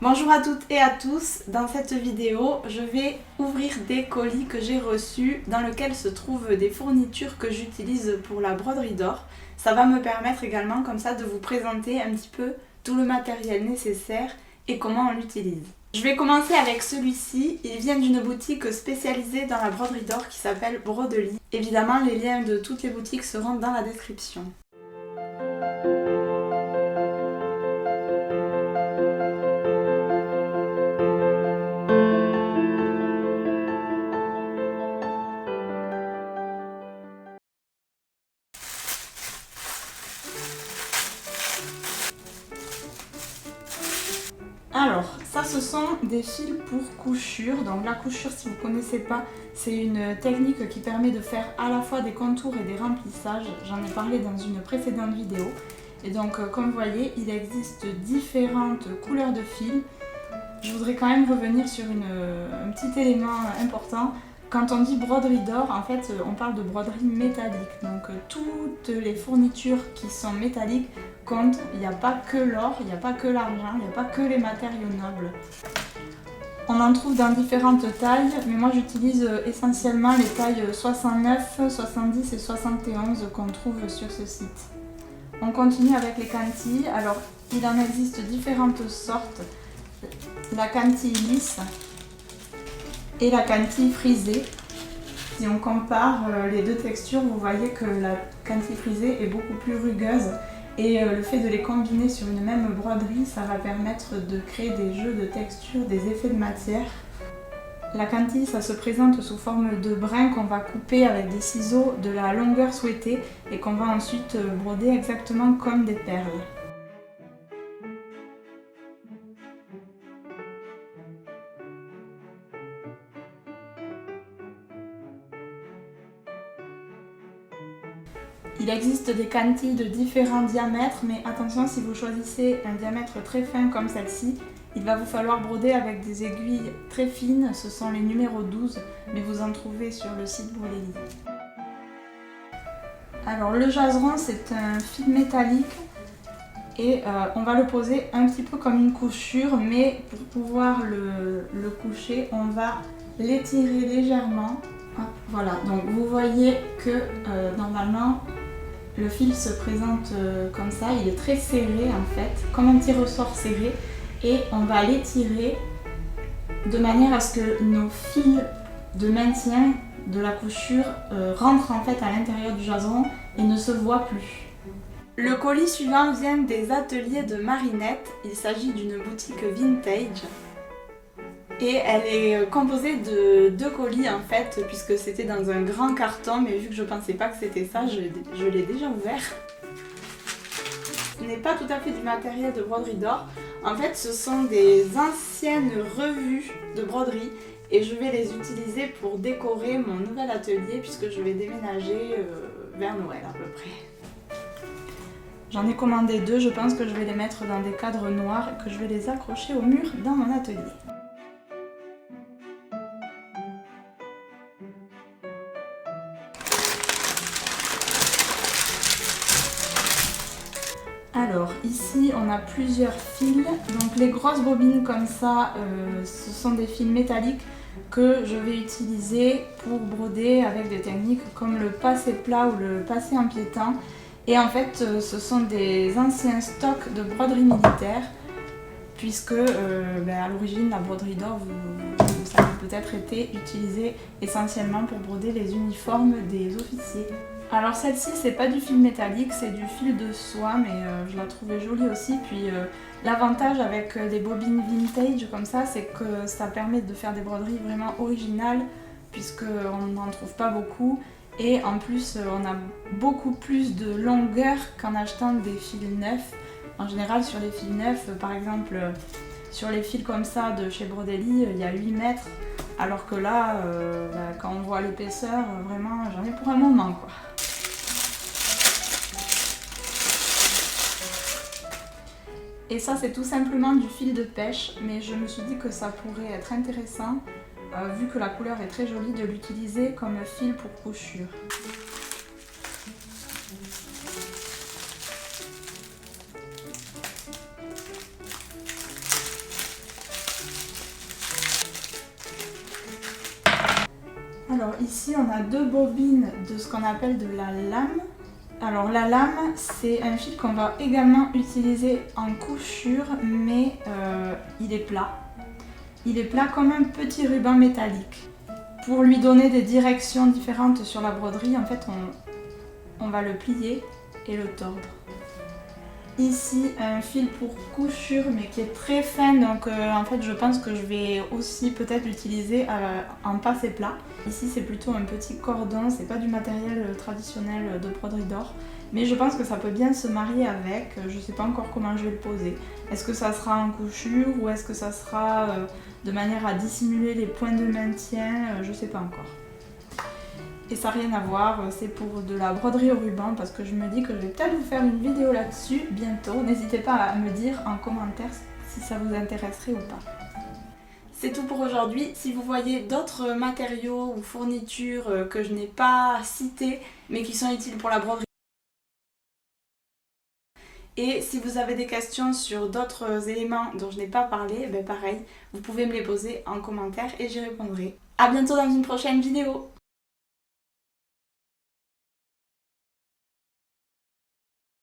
Bonjour à toutes et à tous, dans cette vidéo je vais ouvrir des colis que j'ai reçus dans lesquels se trouvent des fournitures que j'utilise pour la broderie d'or. Ça va me permettre également comme ça de vous présenter un petit peu tout le matériel nécessaire et comment on l'utilise. Je vais commencer avec celui-ci, il vient d'une boutique spécialisée dans la broderie d'or qui s'appelle Brodelie. Évidemment les liens de toutes les boutiques seront dans la description. Alors, ça ce sont des fils pour couture. Donc la couture, si vous ne connaissez pas, c'est une technique qui permet de faire à la fois des contours et des remplissages. J'en ai parlé dans une précédente vidéo. Et donc comme vous voyez, il existe différentes couleurs de fils. Je voudrais quand même revenir sur un petit élément important. Quand on dit broderie d'or, en fait, on parle de broderie métallique. Donc toutes les fournitures qui sont métalliques comptent. Il n'y a pas que l'or, il n'y a pas que l'argent, il n'y a pas que les matériaux nobles. On en trouve dans différentes tailles, mais moi j'utilise essentiellement les tailles 69, 70 et 71 qu'on trouve sur ce site. On continue avec les quantilles. Alors, il en existe différentes sortes. La quantille lisse et la quantille frisée. Si on compare les deux textures, vous voyez que la quantille frisée est beaucoup plus rugueuse et le fait de les combiner sur une même broderie, ça va permettre de créer des jeux de texture, des effets de matière. La quantille, ça se présente sous forme de brins qu'on va couper avec des ciseaux de la longueur souhaitée et qu'on va ensuite broder exactement comme des perles. Il existe des quantilles de différents diamètres, mais attention, si vous choisissez un diamètre très fin comme celle-ci, il va vous falloir broder avec des aiguilles très fines, ce sont les numéros 12, mais vous en trouvez sur le site Brodelie. Alors le jaseron, c'est un fil métallique et on va le poser un petit peu comme une couchure, mais pour pouvoir le coucher, on va l'étirer légèrement. Hop, voilà, donc vous voyez que normalement, le fil se présente comme ça, il est très serré en fait, comme un petit ressort serré, et on va l'étirer de manière à ce que nos fils de maintien de la couture rentrent en fait à l'intérieur du jaseron et ne se voient plus. Le colis suivant vient des ateliers de Marinette, il s'agit d'une boutique vintage. Et elle est composée de 2 colis en fait, puisque c'était dans un grand carton, mais vu que je pensais pas que c'était ça, je l'ai déjà ouvert. Ce n'est pas tout à fait du matériel de broderie d'or. En fait, ce sont des anciennes revues de broderie et je vais les utiliser pour décorer mon nouvel atelier puisque je vais déménager vers Noël à peu près. J'en ai commandé 2, je pense que je vais les mettre dans des cadres noirs et que je vais les accrocher au mur dans mon atelier. Alors ici on a plusieurs fils, donc les grosses bobines comme ça, ce sont des fils métalliques que je vais utiliser pour broder avec des techniques comme le passé plat ou le passé empiétant. Et en fait ce sont des anciens stocks de broderie militaire puisque à l'origine la broderie d'or, ça a peut-être été utilisé essentiellement pour broder les uniformes des officiers. Alors celle-ci c'est pas du fil métallique, c'est du fil de soie, mais je la trouvais jolie aussi. Puis l'avantage avec des bobines vintage comme ça, c'est que ça permet de faire des broderies vraiment originales puisqu'on n'en trouve pas beaucoup. Et en plus on a beaucoup plus de longueur qu'en achetant des fils neufs. En général sur les fils neufs, par exemple sur les fils comme ça de chez Brodelie, il y a 8 mètres. Alors que là, quand on voit l'épaisseur, vraiment j'en ai pour un moment quoi. Et ça c'est tout simplement du fil de pêche, mais je me suis dit que ça pourrait être intéressant, vu que la couleur est très jolie, de l'utiliser comme fil pour couture. Alors ici on a 2 bobines de ce qu'on appelle de la lame. Alors la lame c'est un fil qu'on va également utiliser en couture mais il est plat. Il est plat comme un petit ruban métallique. Pour lui donner des directions différentes sur la broderie, en fait on va le plier et le tordre. Ici un fil pour couture mais qui est très fin, donc en fait je pense que je vais aussi peut-être l'utiliser en passé plat. Ici c'est plutôt un petit cordon, c'est pas du matériel traditionnel de broderie d'or, mais je pense que ça peut bien se marier avec. Je sais pas encore comment je vais le poser. Est-ce que ça sera en couture ou est-ce que ça sera de manière à dissimuler les points de maintien, je sais pas encore. Et ça n'a rien à voir, c'est pour de la broderie au ruban parce que je me dis que je vais peut-être vous faire une vidéo là-dessus bientôt. N'hésitez pas à me dire en commentaire si ça vous intéresserait ou pas. C'est tout pour aujourd'hui. Si vous voyez d'autres matériaux ou fournitures que je n'ai pas cités mais qui sont utiles pour la broderie, et si vous avez des questions sur d'autres éléments dont je n'ai pas parlé, ben pareil, vous pouvez me les poser en commentaire et j'y répondrai. A bientôt dans une prochaine vidéo.